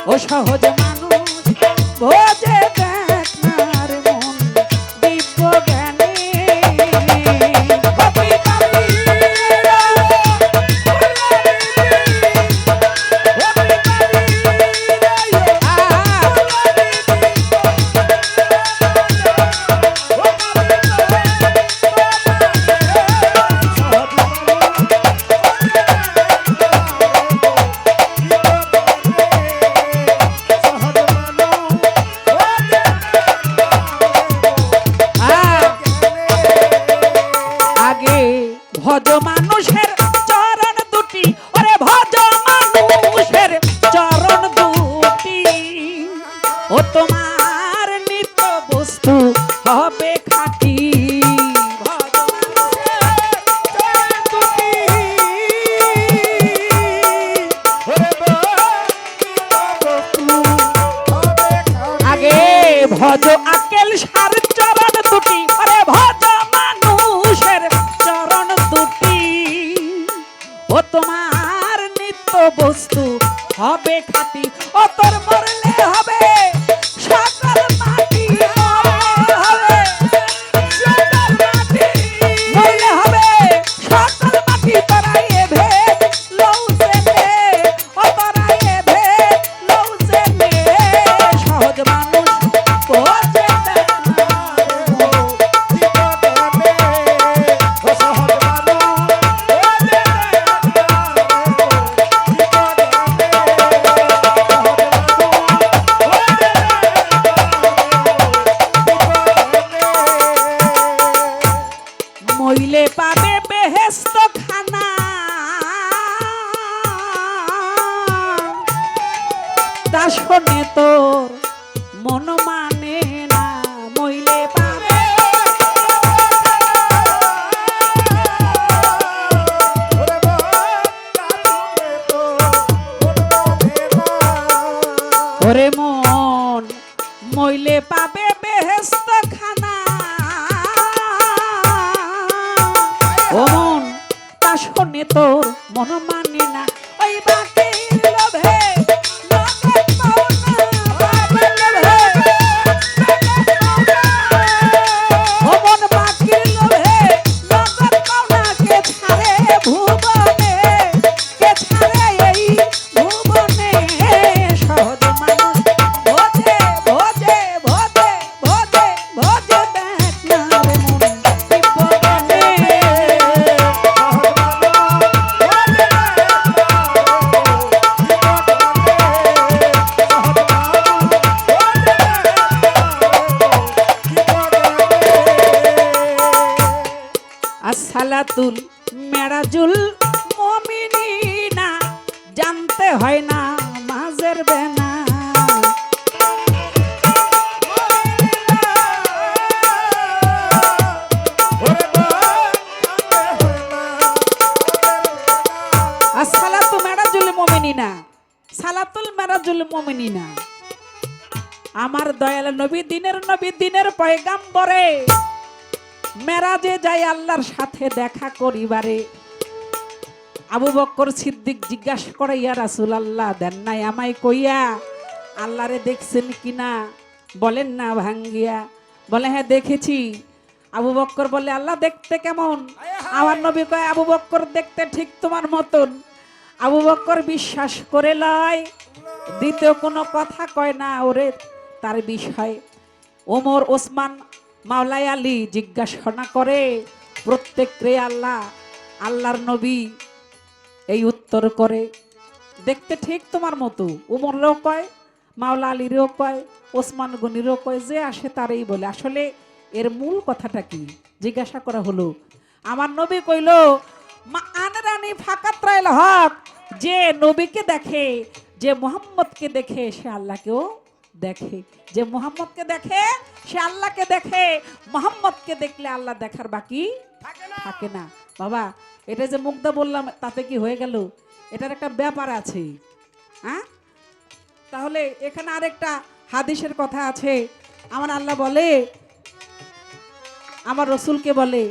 ও সহজ মানুষ ভোজে দেখ না রে মন দিব্য জ্ঞানী ভজ মানুষের চরণ দুটি ওরে ভজ মানুষের চরণ দুটি ও তোমার নিত্য বস্তু হবে খাঁটি আগে ভজ আকেল সার চরণ দুটি ওরে ভজ মানুষের চরণ দুটি ও তোমার নিত্য বস্তু হবে খাঁটি ও তোর মরলে হবে সকল মাটি মরলে হবে সকল মাটি মরলে হবে সকল মাটি তরাইয়ে ভেদ লউসে নে ও তরাইয়ে ভেদ লউসে নে সহজ মানুষ বোঝে মইলে পাবে বেহেশত খানা তা শোনে তোর মন মানে না মইলে পাবে ওরে মন মইলে পাবে বেহেশত খানা ও মন তা শোনে তোর মন মানে না ওই বাকির লোভে নগদ পাওনা বাকির লোভে ও মন বাকির লোভে নগদ পাওনা কে ছাড়ে ভুবনে কে ছাড়ে এই ভুবনে সহজ মানুষ ভোজে ভোজে ভোজে ভোজে ভোজে দেখ না রে মন দিব্য জ্ঞানী আসসালাতুল মেরাজুল মুমিনিনা জানতে হয় না মাঝের বেনা আসসালাতু মেরাজুল মুমিনিনা সালাতুল মেরাজুল মুমিনিনা আমার দয়াল নবী দিনের পয়গাম্বরে মেরাজে যাই আল্লাহর সাথে দেখা করিবারে আবু বকর সিদ্দিক জিজ্ঞাসা করে ইয়া রাসূলুল্লাহ দেন নাই আমায় কইয়া আল্লাহরে দেখছেন কিনা বলেন না ভাঙ্গিয়া বলে হ্যাঁ দেখেছি আবু বকর বলে আল্লাহ দেখতে কেমন আমার নবী কয় আবু বকর দেখতে ঠিক তোমার মতন আবু বকর বিশ্বাস করে লয় দ্বিতীয় কোনো কথা কয় না ওরে তার বিষয় ওমর ওসমান মাওলাই আলী জিজ্ঞাসা করে প্রত্যেক রে আল্লাহর নবী এই উত্তর করে দেখতে ঠিক তোমার মতো উমরেরও কয় মাওলা আলীরও কয় ওসমান গনিরও কয় যে আসে তারই বলে আসলে এর মূল কথাটা কি জিজ্ঞাসা করা হলো আমার নবী কইল মা আনরানি ফাকাত রাইল হক যে নবীকে দেখে যে মুহাম্মদকে দেখে সে আল্লাহকেও দেখে যে মুহাম্মদকে দেখে সে আল্লাহকে দেখে মুহাম্মদকে দেখলে আল্লাহ দেখার বাকি থাকে না বাবা এটা যে মুগ্ধা বললাম তাতে কি হয়ে গেল এটার একটা ব্যাপার আছে হ্যাঁ তাহলে এখানে আরেকটা হাদিসের কথা আছে আমার আল্লাহ বলে আমার রসুলকে বলে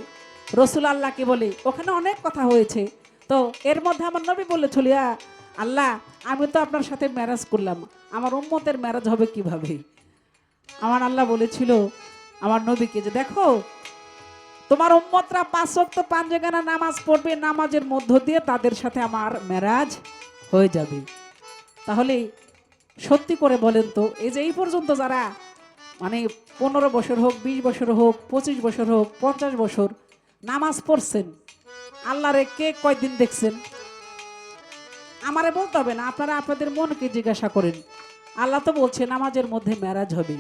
রসুল আল্লাহকে বলে ওখানে অনেক কথা হয়েছে তো এর মধ্যে আমার নবী বলে চলিয়া আল্লাহ আমি তো আপনার সাথে ম্যারেজ করলাম, আমার উম্মতের ম্যারেজ হবে কিভাবে? আমার আল্লাহ বলেছিল আমার নবীকে যে দেখো তোমার উম্মতরা ৫ ওয়াক্ত ৫ জায়গানা নামাজ পড়বে, নামাজের মধ্য দিয়ে তাদের সাথে আমার মেরাজ হয়ে যাবে। তাহলে সত্যি করে বলেন তো, এই যে এই পর্যন্ত যারা মানে ১৫ বছর হোক, ২০ বছর হোক, ২৫ বছর হোক, ৫০ বছর নামাজ পড়ছেন, আল্লাহরে কে কয়দিন দেখছেন? আমারে বলতে হবে না, আপনারা আপনাদের মনকে জিজ্ঞাসা করেন। আল্লাহ তো বলছে নামাজের মধ্যে মেরাজ হবে।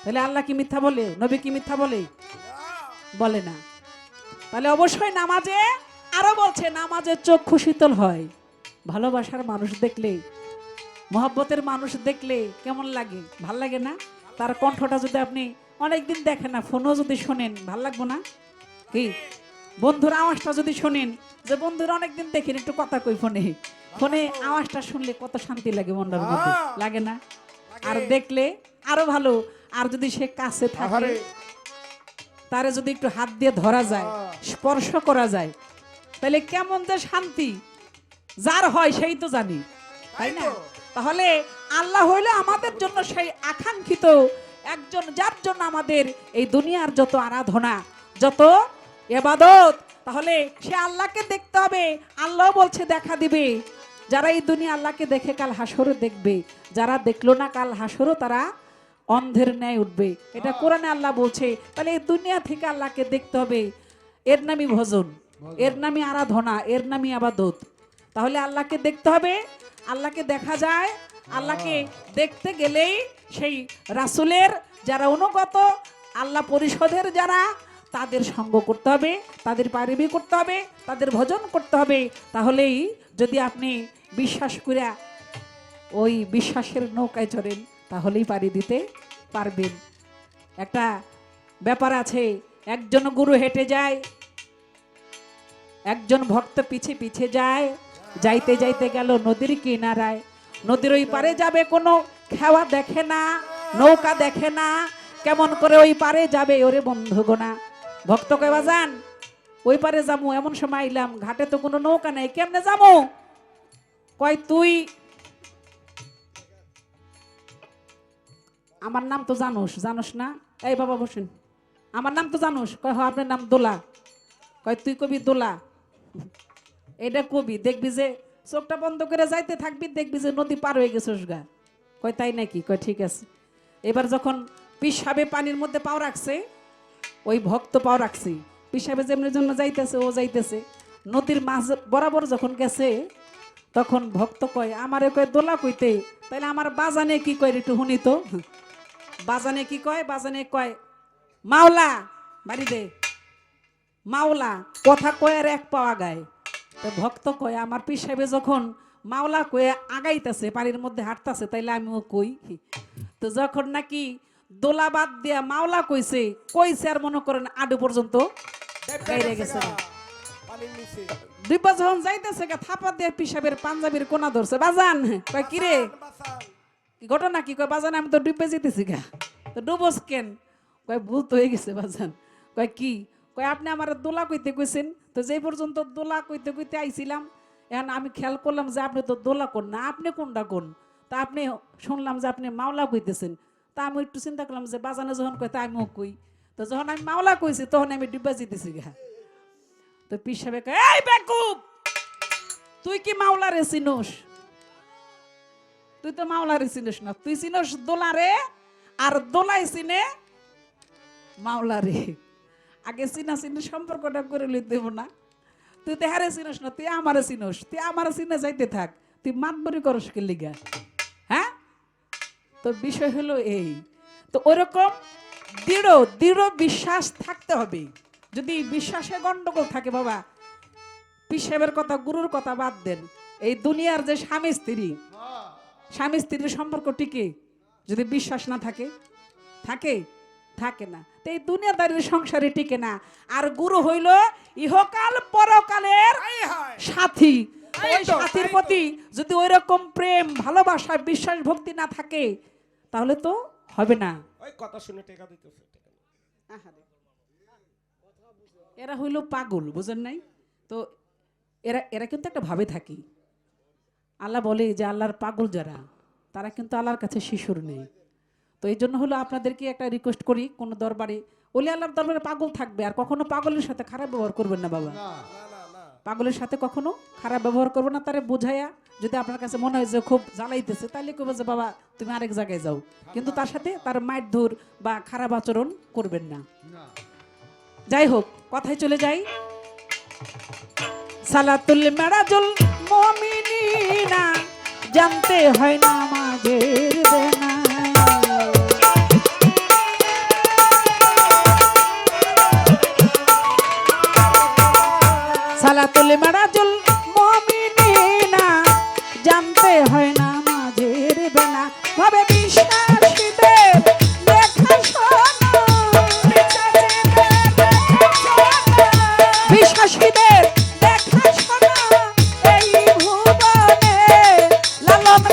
তাহলে আল্লাহ কি মিথ্যা বলে? নবী কি মিথ্যা বলে? বলে না। তাহলে অবশ্যই নামাজে, আরো বলছে নামাজের চক্ষু শীতল হয়। ভালোবাসার মানুষ দেখলে, মহব্বতের মানুষ দেখলে কেমন লাগে? ভাল লাগে না? তার কণ্ঠটা যদি আপনি অনেকদিন দেখেন না, ফোনও যদি শোনেন, ভাল লাগবো না? কি বন্ধুর আওয়াজটা যদি শোনেন, যে বন্ধুরা অনেকদিন দেখেন একটু কথা কই ফোনে, ফোনে আওয়াজটা শুনলে কত শান্তি লাগে মনটার মধ্যে, লাগে না? আর দেখলে আরো ভালো। আর যদি সে কাছে থাকে, তারে যদি একটু হাত দিয়ে ধরা যায়, স্পর্শ করা যায়, তাহলে কেমন যে শান্তি যার হয় সেই তো জানি, তাই না? তাহলে আল্লাহ হইল আমাদের জন্য সেই আকাঙ্ক্ষিত একজন, যার জন্য আমাদের এই দুনিয়ার যত আরাধনা, যত ইবাদত, তাহলে সে আল্লাহকে দেখতে হবে। আল্লাহ বলছে দেখা দিবে, যারা এই দুনিয়া আল্লাহকে দেখে কাল হাসরও দেখবে, যারা দেখলো না কাল হাসরও তারা অন্ধের ন্যায় উঠবে। এটা কোরআনে আল্লাহ বলছে। তাহলে এই দুনিয়া থেকে আল্লাহকে দেখতে হবে, এর নামই ভজন, এর নামই আরাধনা, এর নামই আবাদত। তাহলে আল্লাহকে দেখতে হবে। আল্লাহকে দেখা যায়, আল্লাহকে দেখতে গেলেই সেই রাসূলের যারা অনুগত, আল্লাহ পরিষদের যারা, তাদের সঙ্গ করতে হবে, তাদের পারিবি করতে হবে, তাদের ভজন করতে হবে। তাহলেই যদি আপনি বিশ্বাস করে ওই বিশ্বাসের নৌকায় চড়েন, তাহলেই পাড়ি দিতে পারবেন। একটা ব্যাপার আছে, একজন গুরু হেঁটে যায়, একজন ভক্ত পিছে পিছে যায়, যাইতে যাইতে গেল নদীর কিনারায়, নদীর ওই পারে যাবে কোনো খেওয়া দেখে না, নৌকা দেখে না, কেমন করে ওই পারে যাবে ওরে বন্ধুগোনা। ভক্ত কয় বাজান ওই পারে যাবো, এমন সময় আইলাম ঘাটে তো কোনো নৌকা নেই, কেমনে যাবো? কয় তুই আমার নাম তো জানোস, জানোস না? এই বাবা বসেন, আমার নাম তো জানোস? কয় হ, আপনার নাম দোলা। কয় তুই কবি দোলা? এটা কবি, দেখবি যে চোখটা বন্ধ করে যাইতে থাকবি, দেখবি যে নদী পার হয়ে গেছিস গা। কয় তাই নাকি? কয় ঠিক আছে। এবার যখন পিসাবে পানির মধ্যে পাও রাখছে, ওই ভক্ত পাও রাখছি, পিসাবে যেমনি জন্য যাইতেছে, ও যাইতেছে নদীর মাঝ বরাবর যখন গেছে, তখন ভক্ত কয় আমারে কয় দোলা কইতে, তাইলে আমার বাজানে কি কয় একটু শুনি তো। বাজানে কি কয়? বাজানে কয় মাওলা, বাড়ি দে মাওলা। কথা কয় আর এক পাওয়া গায়। তো ভক্ত কয় আমার পীর সাহেব যখন মাওলা কয়ে আগাইতেছে, পানির মধ্যে হাঁটতেছে, তাইলে আমিও কই। তো যখন নাকি দোলা বাদ দিয়া মাওলা কইছে, কইছে আর মনে করেন আডু পর্যন্ত গাইরে গেছে। দুইবার যখন যাইতেছে থাপা দিয়ে পিসাবের পাঞ্জাবির কোনা ধরছে, বাজান কয় কিরে ঘটনা কি? কয় বাজান আমি তো ডুবে যেতেছি গা। তো ডুবস কেন? কয় ভুল তো হয়ে গেছে বাজান। কয় কি? কয় আপনি আমার দোলা কইতে কইছেন, তো যে পর্যন্ত দোলা কইতে কইতে আইছিলাম, এখন আমি খেয়াল করলাম যে আপনি তো দোলা কোন না, আপনি কোনটা কোন? তা আপনি শুনলাম যে আপনি মাওলা কইতেছেন। তা আমি একটু চিন্তা করলাম যে বাজানে যখন কয় তা আমিও কই। তো যখন আমি মাওলা কইছি তখন আমি ডুবা যেতেছি গা। তো পীর সাহেব কয় এই বেকুব, তুই কি মাওলা রে চিনোস? তুই তো মাওলারে চিনিস না, তুই চিনস দোলারে, আর দোলাই চিনে মাওলারে। আগে চিনা চিনি সম্পর্কটা করে লই দেব না? তুই তো হারে চিনস না, তুই আমারে চিনস, তুই আমারে চিনে যাইতে থাক, তুই মাতবরি করস কে লিগা? হ্যাঁ? তো বিষয় হলো এই। তো ওরকম দৃঢ় দৃঢ় বিশ্বাস থাকতে হবে। যদি বিশ্বাসে গন্ডগোল থাকে বাবা, পীর সাহেবের কথা, গুরুর কথা বাদ দেন, এই দুনিয়ার যে স্বামী স্ত্রী, স্বামী স্ত্রীর সম্পর্ক টিকে যদি বিশ্বাস না থাকে? থাকে? থাকে না। তো এই দুনিয়াদারির সংসারে টিকে না। আর গুরু হইল ইহকাল পরকালের সাথী। ওই সাথীর প্রতি যদি ওই রকম প্রেম, ভালোবাসা, বিশ্বাস, ভক্তি না থাকে, তাহলে তো হবে না। ওই কথা শুনে টাকা দিতেছে। এরা হইল পাগল, বুঝেন নাই? তো এরা এরা কিন্তু একটা ভাবে থাকি, আল্লাহ বলে যে আল্লাহর পাগল যারা তারা কিন্তু আল্লাহর কাছে শিশুর নেই। তো এই জন্য হলো আপনাদেরকে একটা রিকোয়েস্ট করি, কোনো দরবারে ওলি আল্লাহর দরবারে পাগল থাকবে, আর কখনো পাগলের সাথে খারাপ ব্যবহার করবেন না বাবা। পাগলের সাথে কখনো খারাপ ব্যবহার করবেন না, তারে বোঝাইয়া যদি আপনার কাছে মনে হয় যে খুব জ্বালাইতেছে তাহলে কইবে যে বাবা তুমি আরেক জায়গায় যাও, কিন্তু তার সাথে তার মারধর বা খারাপ আচরণ করবেন না। যাই হোক, কথায় চলে যাই। সালাতুল মেরাজুল মুমিনিনা, জানতে হয় না মাঝের দেনা। সালাতুল মেরাজুল মুমিনিনা, জানতে হয় না মাঝের বেনা। ভাবে বিশ্বাসীদের দেখা শোনো, বিশ্বাসীদের দেখা শোনো, এই ভুবনে লালন